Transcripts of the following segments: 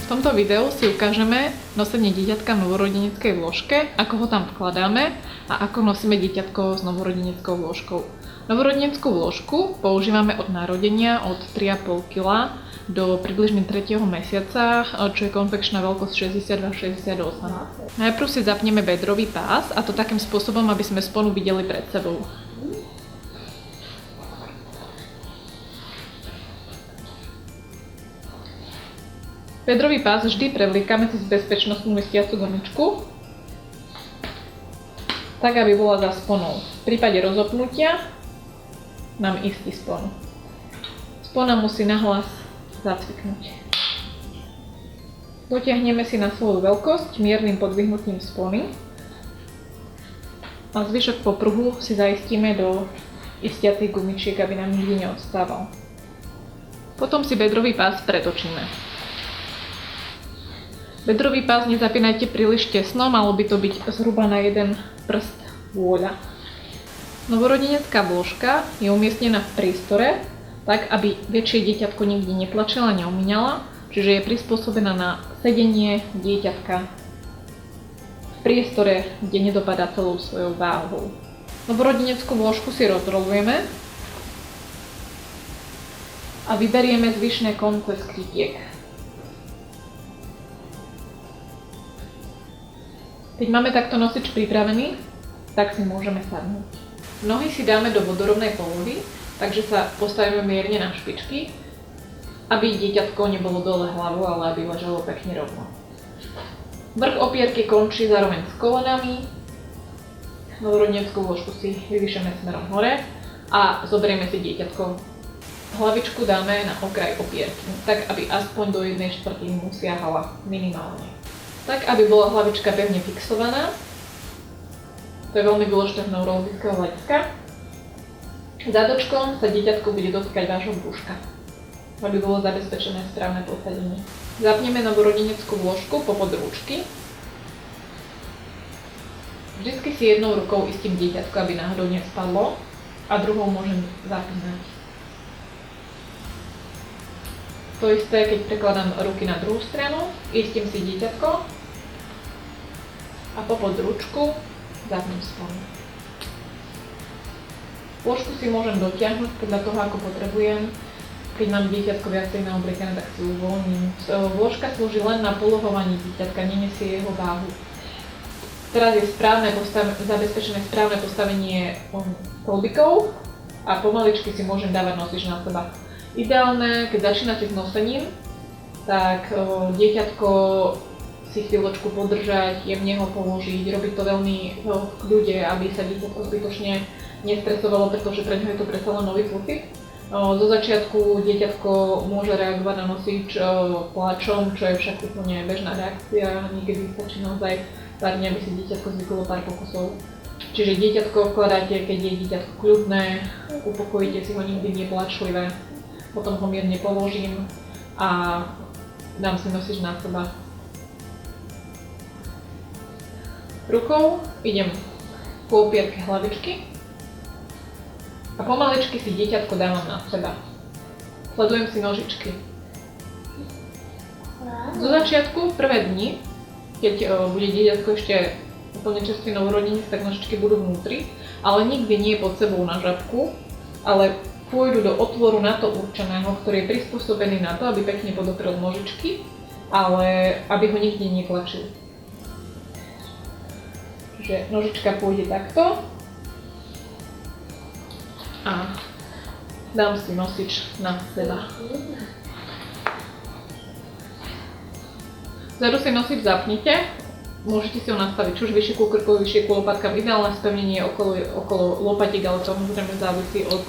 V tomto videu si ukážeme nosenie dieťatka v novorodeneckej vložke, ako ho tam vkladáme a ako nosíme dieťatko s novorodeneckou vložkou. Novorodeneckú vložku používame od narodenia od 3,5 kg do približne 3. mesiaca, čo je konfekčná veľkosť 62-68. Najprv si zapneme bedrový pás, a to takým spôsobom, aby sme sponu videli pred sebou. Bedrový pás vždy prevlíkame cez bezpečnostnú mestiacu gumičku, tak aby bola za sponou. V prípade rozopnutia nám istí sponu. Spona musí nahlas zacviknúť. Dotiahneme si na svoju veľkosť miernym podvihnutím spony a zvyšok popruhu si zaistíme do istiacich gumičiek, aby nám nikdy neodstával. Potom si bedrový pás pretočíme. Bedrový pás nezapínajte príliš tesno, malo by to byť zhruba na jeden prst vôľa. Novorodenecká vložka je umiestnená v priestore, tak aby väčšie dieťatko nikdy neplačilo a neumíňala, čiže je prispôsobená na sedenie dieťatka v priestore, kde nedopadá celou svojou váhou. Novorodeneckú vložku si rozrolujeme a vyberieme zvyšné konce z krytiek. Keď máme takto nosič pripravený, tak si môžeme sadnúť. Nohy si dáme do vodorovnej polohy, takže sa postavíme mierne na špičky, aby dieťatko nebolo dole hlavou, ale aby ležalo pekne rovno. Vrch opierky končí zároveň s kolenami. Novorodeneckú vložku si vyvyšeme smerom hore a zoberieme si dieťatko. Hlavičku dáme na okraj opierky, tak aby aspoň do 1/4 mu siahala minimálne. Tak, aby bola hlavička pevne fixovaná. To je veľmi dôležité z neurologického hľadiska. Zádočkom sa dieťatko bude dotýkať vášho brúška, aby bolo zabezpečené správne posadenie. Zapneme novorodeneckú vložku popod rúčky. Vždycky si jednou rukou istím dieťatko, aby náhodou nespadlo, a druhou môžem zapínať. To isté, keď prekladám ruky na druhú stranu, istím si dieťatko a popod ručku zapnem sponu. Vložku si môžem dotiahnuť podľa toho, ako potrebujem. Keď mám dieťatko viacej naobliekané, tak si uvoľním. Vložka slúži len na polohovanie dieťatka, nenesie jeho váhu. Teraz je zabezpečené správne postavenie kolbikov a pomaličky si môžem dávať nosič na seba. Ideálne, keď začínate s nosením, tak dieťatko si chvíľočku podržať, jemne ho položiť, robiť to veľmi v kľude, aby sa dieťatko zbytočne nestresovalo, pretože pre ňo je to predsa len nový pocit. Zo začiatku dieťatko môže reagovať na nosič pláčom, čo je však úplne bežná reakcia, niekedy stačí naozaj pár dní, aby si dieťatko zvyklo pár pokusov. Čiže dieťatko vkladáte, keď je dieťatko kľudné, upokojíte si ho, nikdy nie plačlivé. Potom ho mierne položím a dám si nosič na seba. Rukou idem po opierke hlavičky a pomaličky si dieťatko dávam na seba. Sledujem si nožičky. Zo začiatku, prvé dni, keď bude dieťatko ešte úplne čerstvý novorodenec, tak nožičky budú vnútri, ale nikdy nie pod sebou na žabku, ale pôjdu do otvoru na to určeného, ktorý je prispôsobený na to, aby pekne podoprel nožičky, ale aby ho nikde netlačil. Čiže nožička pôjde takto a dám si nosič na seba. Vzadu si nosič zapnite, môžete si ho nastaviť či už vyššie ku krku, vyššie ku lopatkám, ideálne spevnenie okolo lopatík, ale to samozrejme závisí od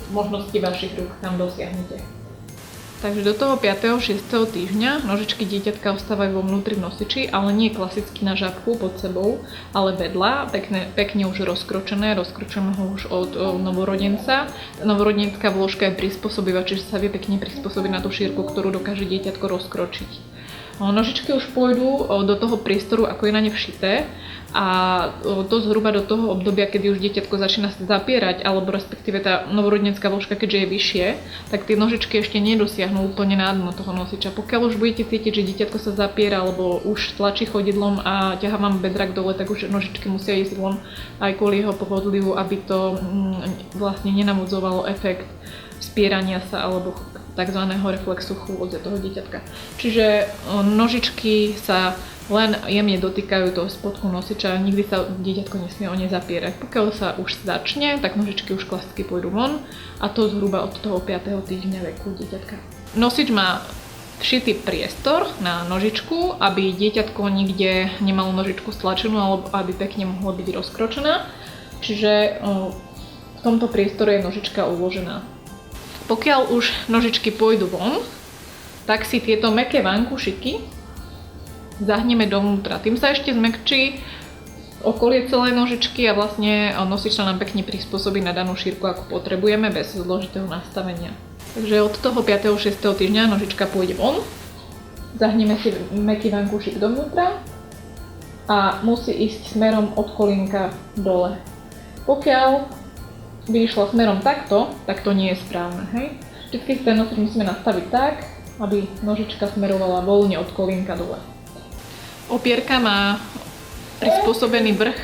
možnosti vašich rúk, kam dosiahnete. Takže do toho 5. 6. týždňa nožičky dieťatka ostávajú vo vnútri v nosiči, ale nie klasicky na žabku pod sebou, ale vedľa, pekne už rozkročené ho už od novorodenca. Novorodenecká vložka je prispôsobivá, čiže sa vie pekne prispôsobiť na tú šírku, ktorú dokáže dieťatko rozkročiť. Nožičky už pôjdu do toho priestoru, ako je na ne všité, a to zhruba do toho obdobia, kedy už dieťatko začína sa zapierať, alebo respektíve tá novorodenská vložka, keďže je vyššie, tak tie nožičky ešte nedosiahnu úplne na dno toho nosiča. Pokiaľ už budete cítiť, že dieťatko sa zapiera alebo už tlačí chodidlom a ťahá vám bedrak dole, tak už nožičky musia ísť von aj kvôli jeho pohodliu, aby to vlastne nenavodzovalo efekt spierania sa alebo tzv. Reflexu chôdze toho dieťatka. Čiže nožičky sa len jemne dotýkajú toho spodku nosiča, nikdy sa dieťatko nesmie o ne zapierať. Pokiaľ sa už začne, tak nožičky už klasicky pôjdu von, a to zhruba od toho 5. týždňa veku dieťatka. Nosič má všitý priestor na nožičku, aby dieťatko nikde nemalo nožičku stlačenú alebo aby pekne mohla byť rozkročená. Čiže v tomto priestore je nožička uložená. Pokiaľ už nožičky pôjdu von, tak si tieto mäkké vankúšiky zahneme dovnútra. Tým sa ešte zmäkčí okolie celej nožičky a vlastne nosič sa nám pekne prispôsobí na danú šírku, ako potrebujeme, bez zložitého nastavenia. Takže od toho 5. 6. týždňa nožička pôjde von, zahneme si mäkký vankúšik dovnútra a musí ísť smerom od kolínka dole. Pokiaľ by išla smerom takto, tak to nie je správne. Hej? Vždycky si ten nosič musíme nastaviť tak, aby nožička smerovala voľne od kolínka dole. Opierka má prispôsobený vrch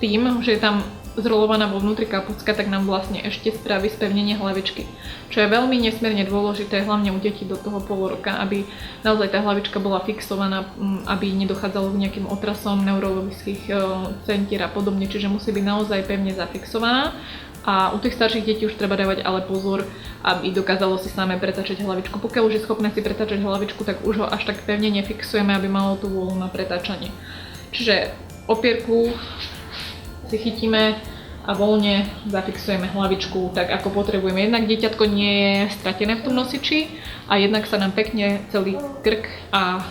tým, že je tam zrolovaná vo vnútri kapucka, tak nám vlastne ešte spraví spevnenie hlavičky. Čo je veľmi nesmierne dôležité, hlavne u detí do toho poloroka, aby naozaj tá hlavička bola fixovaná, aby nedochádzalo k nejakým otrasom neurologických centier a podobne, čiže musí byť naozaj pevne zafixovaná. A u tých starších detí už treba dávať ale pozor, aby dokázalo si samé pretačať hlavičku. Pokiaľ už je schopné si pretačať hlavičku, tak už ho až tak pevne nefixujeme, aby malo tú vôľu na pretáčanie. Čiže opierku si chytíme a voľne zafixujeme hlavičku tak, ako potrebujeme. Jednak dieťatko nie je stratené v tom nosiči a jednak sa nám pekne celý krk a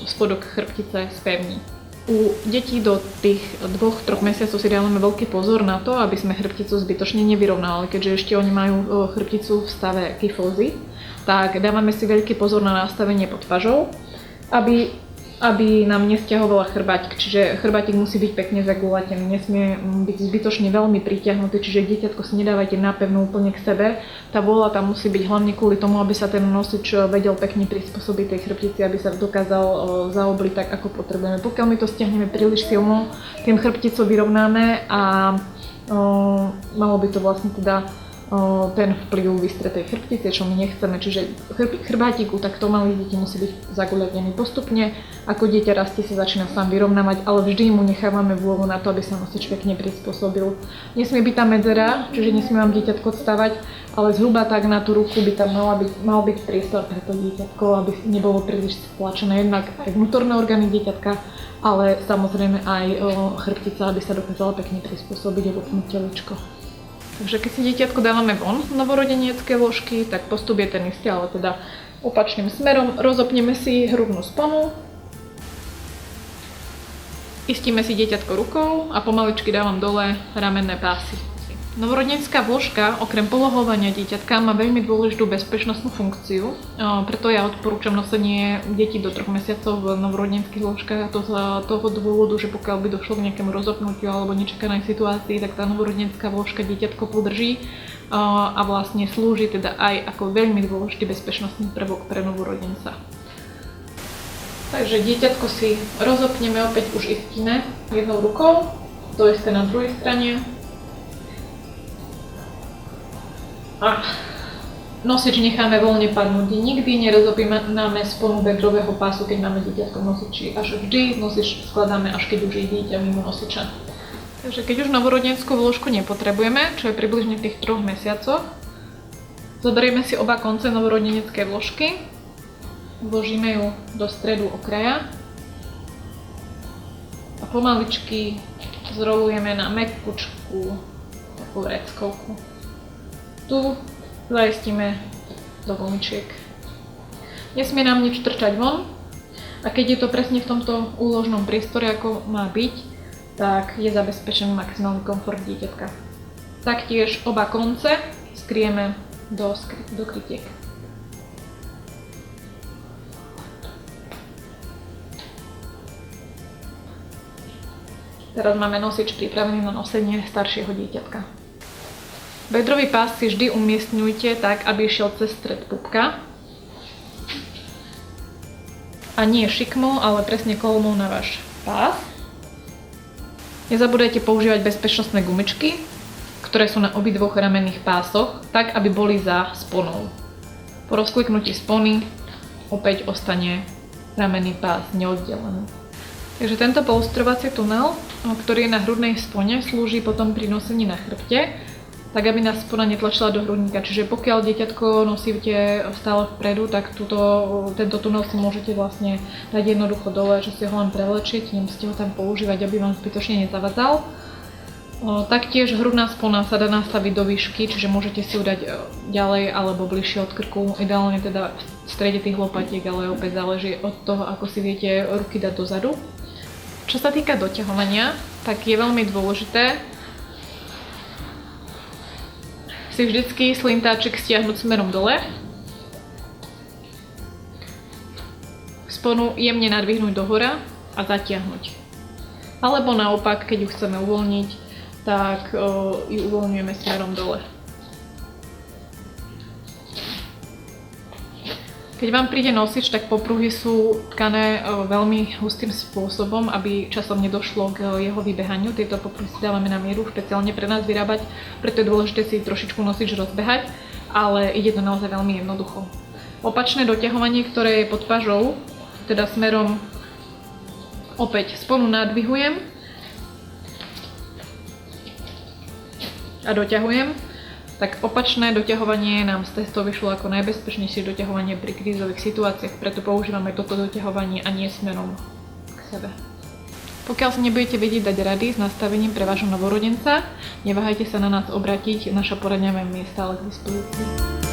spodok chrbtice spevní. U detí do tých 2-3 mesiacov si dávame veľký pozor na to, aby sme chrbticu zbytočne nevyrovnali, keďže ešte oni majú chrbticu v stave kyfózy, tak dávame si veľký pozor na nastavenie podpažov, aby nám nesťahovala chrbátik, čiže chrbátik musí byť pekne zagulatený, nesmie byť zbytočne veľmi pritiahnutý, čiže dieťatko si nedávajte napevno úplne k sebe. Tá vôľa tam musí byť hlavne kvôli tomu, aby sa ten nosič vedel pekne prispôsobiť tej chrbtici, aby sa dokázal zaobliť tak, ako potrebujeme. Pokiaľ my to stiahneme príliš silno, tým chrbticu vyrovnáme a malo by to vlastne teda ten vplyv vystretej chrbtice, čo my nechceme. Čiže chrbátik u takto malých detí musí byť zaguľadený postupne. Ako dieťa rastie, sa začína sám vyrovnávať, ale vždy mu nechávame vôľu na to, aby sa nosič pekne prispôsobil. Nesmie byť tam medzera, čiže nesmie vám dieťatko odstávať, ale zhruba tak na tú ruku by tam mal byť priestor pre to dieťatko, aby nebolo príliš stlačené. Jednak aj vnútorné orgány dieťatka, ale samozrejme aj chrbtica, aby sa dokázala pekne prispôsobiť a vopnúť teličko. Takže keď si dieťatko dávame von z novorodeneckej vložky, tak postup je ten istý, ale teda opačným smerom. Rozopneme si hrudnú sponu, istíme si dieťatko rukou a pomaličky dávam dole ramenné pásy. Novorodenská vložka okrem polohovania dieťatka má veľmi dôležitú bezpečnostnú funkciu, preto ja odporúčam nosenie detí do 3 mesiacov v novorodenských vložkách, a to z toho dôvodu, že pokiaľ by došlo k nejakému rozopnutiu alebo nečakanej situácii, tak tá novorodenská vložka dieťatko podrží a vlastne slúži teda aj ako veľmi dôležitý bezpečnostný prvok pre novorodenca. Takže dieťatko si rozopneme, opäť už istíme jednou rukou, to isté na druhej strane. A nosič necháme voľne padnúť. Nikdy nerozopíname sponu bedrového pásu, keď máme dieťatko v nosiči. Až vždy nosič skladáme, až keď už je dieťa mimo nosiča. Takže keď už novorodenskú vložku nepotrebujeme, čo je približne v tých 3 mesiacoch, zoberieme si oba konce novorodeneckej vložky, vložíme ju do stredu okraja a pomaličky zrolujeme na mäkkučku takú vreckovku. Tu zaistíme do gumičiek. Nesmie nám nič trčať von a keď je to presne v tomto úložnom priestore, ako má byť, tak je zabezpečený maximálny komfort dieťatka. Taktiež oba konce skrieme do krytiek. Teraz máme nosič pripravený na nosenie staršieho dieťatka. Bedrový pás si vždy umiestňujte tak, aby šiel cez stred pupka. A nie šikmou, ale presne kolmou na váš pás. Nezabudajte používať bezpečnostné gumičky, ktoré sú na obidvoch ramenných pásoch, tak aby boli za sponou. Po rozkliknutí spony opäť ostane ramenný pás neoddelený. Takže tento polstrovací tunel, ktorý je na hrudnej spone, slúži potom pri nosení na chrbte, tak aby nás spona netlačila do hrudníka. Čiže pokiaľ dieťatko nosíte stále vpredu, tak tento tunel si môžete vlastne dať jednoducho dole, že si ho len prevlečiete, nemusíte ho tam používať, aby vám zbytočne nezavadzal. Taktiež hrudná spona sa dá nastaviť do výšky, čiže môžete si ju dať ďalej alebo bližšie od krku, ideálne teda v strede tých lopatiek, ale opäť záleží od toho, ako si viete ruky dať dozadu. Čo sa týka doťahovania, tak je veľmi dôležité si vždycky slintáček stiahnuť smerom dole, sponu jemne nadvihnúť dohora a zatiahnuť. Alebo naopak, keď ju chceme uvoľniť, tak ju uvoľňujeme smerom dole. Keď vám príde nosič, tak popruhy sú tkané veľmi hustým spôsobom, aby časom nedošlo k jeho vybehaniu. Tieto popruhy si dávame na mieru, špeciálne pre nás vyrábať, preto je dôležité si trošičku nosič rozbehať, ale ide to naozaj veľmi jednoducho. Opačné doťahovanie, ktoré je pod pažou, teda smerom opäť sponu nadvihujem a doťahujem. Tak opačné doťahovanie nám z testov vyšlo ako najbezpečnejšie doťahovanie pri krízových situáciách, preto používame toto doťahovanie a nie smerom k sebe. Pokiaľ si nebudete vedieť dať rady s nastavením pre vášho novorodenca, neváhajte sa na nás obrátiť, naša poradňa je stále k dispozícii.